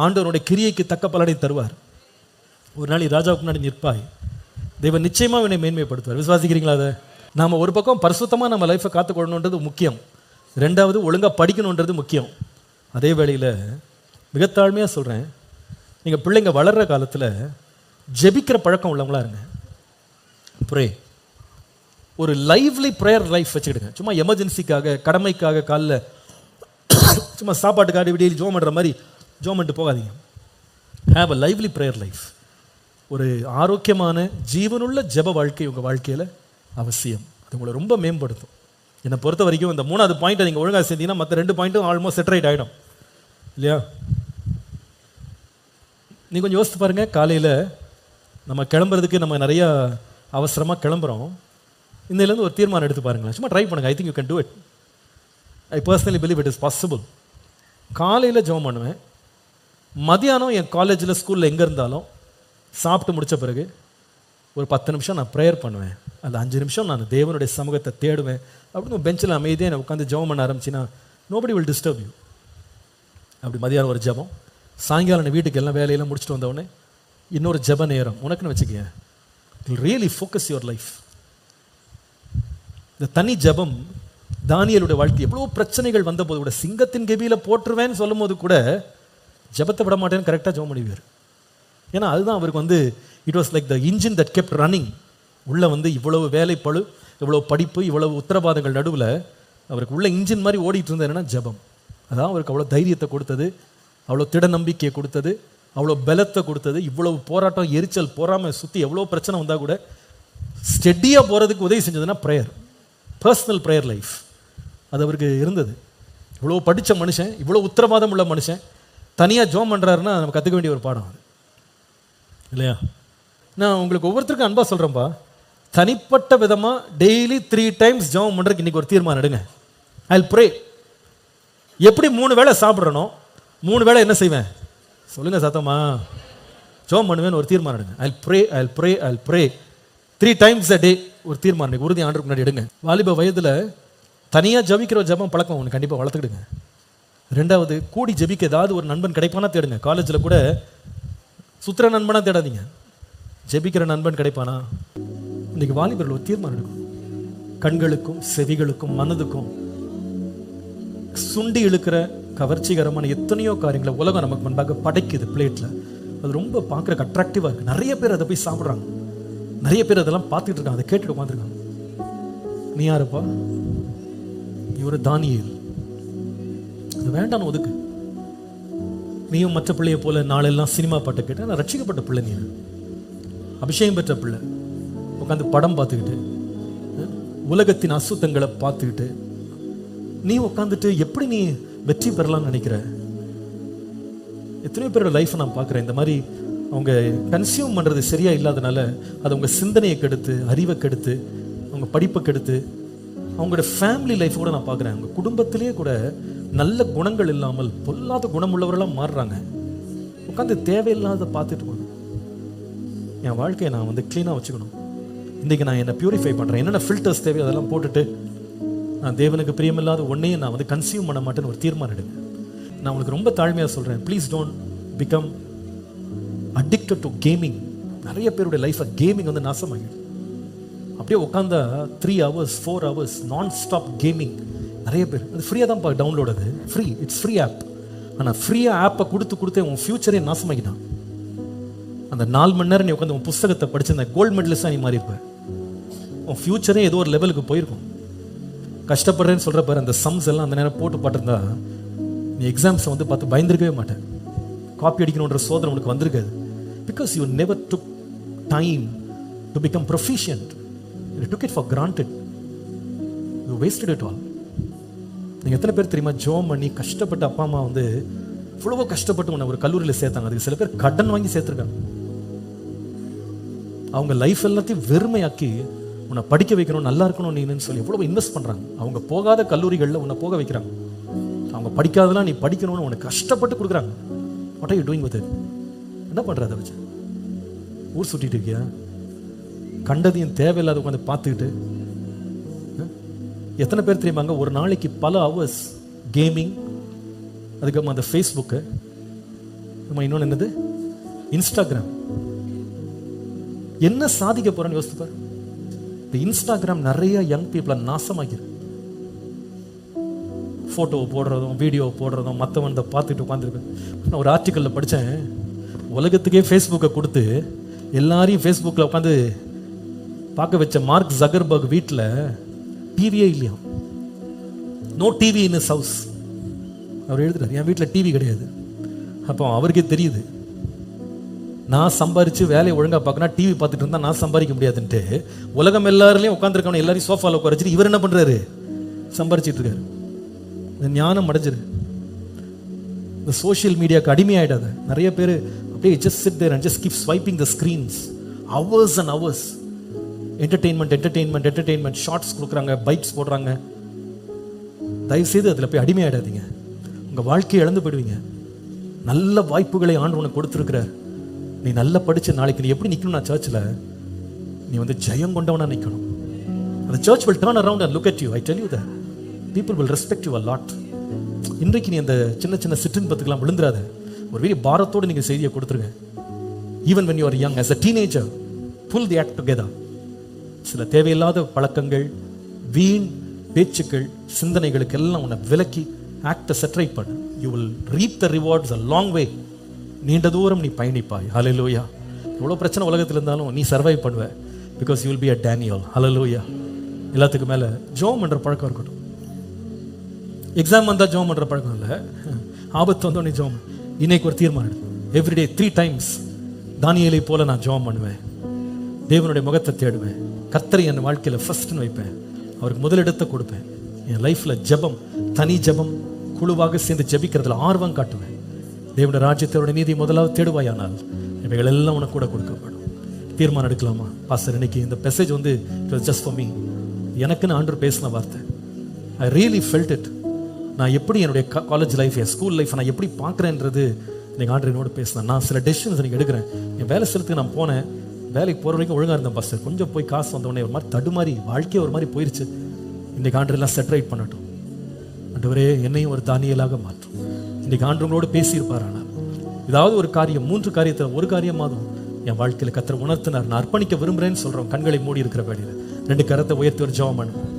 ஆண்டவனுடைய கிரியைக்கு தக்க பலனை தருவார். ஒரு நாள் ராஜாவுக்கு முன்னாடி நிற்பாய், தேவன் நிச்சயமாக இவனை மேன்மைப்படுத்துவார். விசுவாசிக்கிறீங்களா? அதை நாம் ஒரு பக்கம் பரிசுத்தமாக நம்ம லைஃப்பை காத்துக்கொள்ளணுன்றது முக்கியம், ரெண்டாவது ஒழுங்காக படிக்கணுன்றது முக்கியம். அதே வேளையில் மிகத்தாழ்மையாக சொல்கிறேன், நீங்கள் பிள்ளைங்க வளர்கிற காலத்தில் ஜெபிக்கிற பழக்கம் உள்ளவங்களா இருங்க. ப்ரே, ஒரு லைவ்லி ப்ரேயர் லைஃப் வச்சுக்கிடுங்க. சும்மா எமர்ஜென்சிக்காக கடமைக்காக காலில் சும்மா சாப்பாட்டுக்காக விடிய ஜோம் பண்ணுற மாதிரி ஜோம் பண்ணிட்டு போகாதீங்க. Have a lively prayer life. ஒரு ஆரோக்கியமான ஜீவனுள்ள ஜெப வாழ்க்கை உங்கள் வாழ்க்கையில் அவசியம். அது உங்களை ரொம்ப மேம்படுத்தும். என்னை பொறுத்த வரைக்கும் இந்த 3வது பாயிண்ட்டை நீங்கள் ஒழுங்காக செஞ்சீங்கன்னா மற்ற 2 பாயிண்ட்டும் ஆல்மோஸ்ட் செட்ரைட் ஆகிடும் இல்லையா? நீ கொஞ்சம் யோசித்து பாருங்கள். காலையில் நம்ம கிளம்புறதுக்கு நம்ம நிறையா அவசரமாக கிளம்புறோம். இன்னிலேருந்து ஒரு தீர்மானம் எடுத்து பாருங்களேன், சும்மா ட்ரை பண்ணுங்கள். I think you can do it. I personally believe it is possible. காலையில் ஜெபம் பண்ணுவேன், மதியானம் என் காலேஜில் ஸ்கூலில் எங்கே இருந்தாலும் சாப்பிட்டு முடித்த பிறகு ஒரு 10 நிமிஷம் நான் ப்ரேயர் பண்ணுவேன். அந்த 5 நிமிஷம் நான் தேவனுடைய சமூகத்தை தேடுவேன். அப்படின்னு பெஞ்சில் அமைதியாக நான் உட்காந்து ஜெபம் பண்ண ஆரம்பிச்சின்னா நோபடி வில் டிஸ்டர்ப் யூ. அப்படி மதியானம் ஒரு ஜெபம், சாயங்காலம் நான் வீட்டுக்கு எல்லாம் வேலையெல்லாம் முடிச்சுட்டு வந்தவுடனே இன்னொரு ஜெப நேரம் உனக்குன்னு வச்சுக்கங்க. It will really focus your life. இந்த தனி ஜெபம் தானியேலுடைய வாழ்க்கை எவ்வளோ பிரச்சனைகள் வந்தபோது கூட, சிங்கத்தின் கெபியில் போட்டுருவேன்னு சொல்லும் போது கூட ஜெபத்தை விட மாட்டேன்னு கரெக்டாக ஜெபம் பண்ணிடுவார். ஏன்னா அதுதான் அவருக்கு வந்து it was like the engine that kept running. உள்ளே வந்து இவ்வளவு வேலைப்பழு, இவ்வளவு படிப்பு, இவ்வளவு உத்தரவாதங்கள் நடுவில் அவருக்கு உள்ள இன்ஜின் மாதிரி ஓடிட்டு இருந்தது என்னன்னா ஜெபம். அதான் அவருக்கு அவ்வளோ தைரியத்தை கொடுத்தது, அவ்வளோ திட நம்பிக்கையை கொடுத்தது, அவ்வளோ பலத்தை கொடுத்தது. இவ்வளவு போராட்டம், எரிச்சல், போராமல் சுற்றி எவ்வளோ பிரச்சனை வந்தால் கூட ஸ்டெடியாக போகிறதுக்கு உதவி செஞ்சதுன்னா ப்ரேயர், பர்சனல் ப்ரேயர் லைஃப். அது அவருக்கு இருந்தது. இவ்வளோ படித்த மனுஷன், இவ்வளோ உத்தரவாதம் உள்ள மனுஷன் தனியாக ஜெபம் பண்ணுறாருன்னா நம்ம கற்றுக்க வேண்டிய ஒரு பாடம் அது இல்லையா? நான் உங்களுக்கு ஒவ்வொருத்தருக்கும் அன்பாக சொல்கிறேன்ப்பா, தனிப்பட்ட விதமாக டெய்லி 3 டைம்ஸ் ஜெபம் பண்ணுறதுக்கு இன்றைக்கி ஒரு தீர்மானம் எடுங்க. I'll pray. எப்படி 3 வேளை சாப்பிட்றனோ 3 வேளை என்ன செய்வேன் சொல்லுங்க சத்தமா, ஜெபம் பண்ணுவேன்னு ஒரு தீர்மானம் எடுங்க. I'll pray 3 times a day. ஒரு தீர்மானம் உறுதி ஆண்டுக்கு முன்னாடி எடுங்க. வாலிப வயதுல தனியா ஜபிக்கிற ஜபம் பழக்கம் ஒன்று கண்டிப்பா வளர்த்துக்கிடுங்க. 2வது, கூடி ஜபிக்க ஏதாவது ஒரு நண்பன் கிடைப்பானா தேடுங்க. காலேஜில் கூட சுத்திர நண்பனா தேடாதீங்க, ஜெபிக்கிற நண்பன் கிடைப்பானா. இன்னைக்கு வாலிபர்கள் ஒரு தீர்மானம் எடுக்கும். கண்களுக்கும் செவிகளுக்கும் மனதுக்கும் சுண்டி இழுக்கிற கவர்ச்சிகரமான எத்தனையோ காரியங்களை உலகம் நமக்கு முன்பாக படைக்குது பிளேட்ல. அது ரொம்ப பார்க்குறக்கு அட்ராக்டிவா இருக்கு. நிறைய பேர் அதை போய் சாப்பிட்றாங்க, நிறைய பேர் அதெல்லாம் பார்த்துட்டு இருக்காங்க, அதை கேட்டுட்டு உட்காந்துருக்காங்க. நீ யாருப்பா? நீ ஒரு தானியேல். அது வேண்டாம், ஒதுக்கு. நீயும் மற்ற பிள்ளைய போல நாளெல்லாம் சினிமா பாட்டை கேட்ட. நான் ரட்சிக்கப்பட்ட பிள்ளை, நீ அபிஷேகம் பெற்ற பிள்ளை. உட்காந்து படம் பார்த்துக்கிட்டு உலகத்தின் அசுத்தங்களை பார்த்துக்கிட்டு நீ உட்காந்துட்டு எப்படி நீ வெற்றி பெறலாம்னு நினைக்கிற? எத்தனையோ பேரோட லைஃப்பை நான் பார்க்குறேன். இந்த மாதிரி அவங்க கன்சியூம் பண்ணுறது சரியா இல்லாதனால அது அவங்க சிந்தனையை கெடுத்து, அறிவை கெடுத்து, அவங்க படிப்பை கெடுத்து, அவங்களோட ஃபேமிலி லைஃப் கூட நான் பார்க்குறேன். அவங்க குடும்பத்திலேயே கூட நல்ல குணங்கள் இல்லாமல் பொல்லாத குணமுள்ளவர்களாக மாறுறாங்க. உட்காந்து தேவையில்லாத பார்த்துட்டு போகணும். என் வாழ்க்கையை நான் வந்து க்ளீனாக வச்சுக்கணும். இன்றைக்கி நான் என்னை பியூரிஃபை பண்ணுறேன். என்னென்ன ஃபில்டர்ஸ் தேவையோ அதெல்லாம் போட்டுட்டு நான் தேவனுக்கு பிரியமில்லாத ஒன்றையும் நான் வந்து கன்சியூம் பண்ண மாட்டேன்னு ஒரு தீர்மானம் எடுங்க. நான் உங்களுக்கு ரொம்ப தாழ்மையாக சொல்கிறேன், please don't become addicted to gaming. நிறைய பேருடைய லைஃப்பை கேமிங் வந்து நாசமாகிடும். அப்படியே உட்காந்தா 3 hours 4 hours நான் ஸ்டாப் கேமிங். நிறைய பேர் அது ஃப்ரீயாக தான் டவுன்லோட், அது ஃப்ரீ, இட்ஸ் ஃப்ரீ ஆப். ஆனால் ஃப்ரீயாக ஆப்பை கொடுத்து உன் ஃபியூச்சரே நாசமாக்கிட்டான். அந்த 4 மணி நேரம் நீ உட்காந்து உன் புஸ்தகத்தை படிச்சிருந்த கோல்டு மெடலிஸ்டாக நீ மாறி இருப்ப. உன் ஃபியூச்சரே ஏதோ ஒரு லெவலுக்கு போயிருக்கும். கஷ்டப்படுறேன்னு சொல்கிற பாரு, அந்த சம்ஸ் எல்லாம் அந்த நேரம் போட்டு பாட்டிருந்தா நீ எக்ஸாம்ஸை வந்து பார்த்து பயந்துருக்கவே மாட்டேன். காப்பி அடிக்கணுன்ற சோதனை உனக்கு வந்திருக்காது. Because you never took time to become proficient. You took it for granted. You wasted it all. நீங்கள் எத்தனை பேர் தெரியுமா ஜோம் பண்ணி கஷ்டப்பட்ட அப்பா அம்மா வந்து இவ்வளவோ கஷ்டப்பட்டு உன்னை ஒரு கல்லூரியில் சேர்த்தாங்க. அதுக்கு சில பேர் கடன் வாங்கி சேர்த்துருக்காங்க. அவங்க லைஃப் எல்லாத்தையும் வெறுமையாக்கி உன்னை படிக்க வைக்கணும், நல்லா இருக்கணும் நீன்னு சொல்லி எவ்வளோ இன்வெஸ்ட் பண்ணுறாங்க. அவங்க போகாத கல்லூரிகளில் உன்னை போக வைக்கிறாங்க. அவங்க படிக்காதெல்லாம் நீ படிக்கணும்னு உனக்கு கஷ்டப்பட்டு கொடுக்குறாங்க. What are you doing with it? என்ன பண்ணுற அதை வச்சு? ஊர் சுட்டிட்டு இருக்கியா? கண்டதையும் தேவையில்லாத உட்காந்து பார்த்துக்கிட்டு. எத்தனை பேர் தெரியுமாங்க ஒரு நாளைக்கு பல ஹவர்ஸ் கேமிங், அதுக்கப்புறமா அந்த ஃபேஸ்புக்கு, இன்னொன்று என்னது இன்ஸ்டாகிராம். என்ன சாதிக்க போறேன்னு யோசித்துப்பார். இந்த இன்ஸ்டாகிராம் நிறைய யங் பீப்புளை நாசமாக்கிரு. ஃபோட்டோவை போடுறதும் வீடியோவை போடுறதும் மற்றவன் பார்த்துட்டு உட்காந்துருக்கு. நான் ஒரு ஆர்டிக்கலில் படித்தேன், உலகத்துக்கே ஃபேஸ்புக்கை கொடுத்து எல்லாரையும் ஃபேஸ்புக்கில் உட்காந்து பார்க்க வச்ச மார்க் ஜக்கர்பர்க் வீட்டில் டிவியே இல்லையா, no TV in his house. அவர் எழுதுறாரு, என் வீட்டில் டிவி கிடையாது. அப்போ அவருக்கே தெரியுது, நான் சம்பாரித்து வேலையை ஒழுங்காக பார்க்கணும், டிவி பார்த்துட்டு இருந்தால் நான் சம்பாதிக்க முடியாதுன்ட்டு உலகம் எல்லாருலையும் உட்காந்துருக்கணும், எல்லாரையும் சோஃபாவில் உட்கார வச்சுட்டு இவர் என்ன பண்ணுறாரு, சம்பாரிச்சிட்டு இருக்காரு. இந்த ஞானம் அடைஞ்சிரு. இந்த சோஷியல் மீடியாவுக்கு அடிமையாயிடாத. நிறைய பேர் அப்படியே just sit there and just keep swiping the screens hours and hours. Entertainment shorts கொடுக்குறாங்க, பைட்ஸ் போடுறாங்க. தயவுசெய்து அதில் போய் அடிமையாயிடாதீங்க. உங்கள் வாழ்க்கையை இழந்து போயிடுவீங்க. நல்ல வாய்ப்புகளை ஆண்டு உனக்கு கொடுத்துருக்கிறார். நீ நல்லா படித்து நாளைக்கு நீ எப்படி நிற்கணும்னா சர்ச்சில் நீ வந்து ஜெயம் கொண்டவனா நிற்கணும். அந்த search will turn around and look at you. I tell you that. People will respect you a lot. இன்றைக்கு நீ அந்த சின்ன சின்ன சிற்றின்பத்துக்கெல்லாம் விழுந்துடாத. ஒரு பெரிய பாரத்தோடு நீங்கள் செய்தியை கொடுத்துருங்க. Even when you are young, as a teenager, pull the act together. சில தேவையில்லாத பழக்கங்கள், வீண் பேச்சுக்கள், சிந்தனைகளுக்கு எல்லாம் உன்னை விலக்கி ஆக்டை செட்ரைட் பண்ணு. You will ரீப் the rewards a long way. நீண்ட தூரம் நீ பயணிப்பாய். ஹல்லேலூயா. எவ்வளோ பிரச்சனை உலகத்தில் இருந்தாலும் நீ சர்வைவ் பண்ணுவ. Because you will be a Daniel. Hallelujah. எல்லாத்துக்கும் மேலே ஜெபம் பண்ணுற பழக்கம் இருக்கட்டும். எக்ஸாம் வந்தால் ஜெபம் பண்ணுற பழக்கம் இல்லை, ஆபத்து வந்தோடனே ஜெபம். இன்னைக்கு ஒரு தீர்மானம், எவ்ரிடே 3 times தானியேலை போல நான் ஜெபம் பண்ணுவேன். தேவனுடைய முகத்தை தேடுவேன். கர்த்தரை என் வாழ்க்கையில் ஃபர்ஸ்ட்னு வைப்பேன். அவருக்கு முதலிடத்தை கொடுப்பேன். என் லைஃப்பில் ஜெபம், தனி ஜெபம், குழுவாக சேர்ந்து ஜெபிக்கிறதுல ஆர்வம் காட்டுவேன். தேவனுடைய ராஜ்யத்தோட நீதி முதலாவது தேடுவாயானால் இவைகள் எல்லாம் உனக்கு கூட கொடுக்கப்படும். தீர்மானம் எடுக்கலாமா? பாஸ்டர், இன்னைக்கு இந்த மெசேஜ் வந்து ஜஸ்ட் ஃபார் மீ, எனக்குன்னு ஆண்டவர் பேசின வார்த்தை. I really felt it. நான் எப்படி என்னுடைய காலேஜ் லைஃப், என் ஸ்கூல் லைஃப் நான் எப்படி பார்க்குறேன்றது இன்னைக்கு ஆண்டவர் என்னோட பேசினேன். நான் சில டெசிஷன்ஸ் எனக்கு எடுக்கிறேன். என் வேலை ஸ்தலத்துக்கு நான் போனேன், வேலைக்கு போகிற வரைக்கும் ஒழுங்காக இருந்தேன் பாஸ்டர். கொஞ்சம் போய் காசு வந்தவொடனே ஒரு மாதிரி தடுமாறி வாழ்க்கையே ஒரு மாதிரி போயிடுச்சு. இன்றைக்கு ஆண்டவர் எல்லாம் செட்டரைட் பண்ணட்டும். ஆண்டவரே என்னையும் ஒரு தானியலாக மாற்றும். இன்றைக்கு ஆண்டவங்களோடு பேசியிருப்பார். ஆனால் ஏதாவது ஒரு காரியம், 3 காரியத்தில் ஒரு காரியமாதும் என் வாழ்க்கையில் கர்த்தர் உணர்த்தினார், நான் அர்ப்பணிக்க விரும்புகிறேன்னு சொல்கிறோம். கண்களை மூடி இருக்கிற வேலையில் 2 கரத்தை உயர்த்தி ஒரு ஜெபம் பண்ணுவோம்.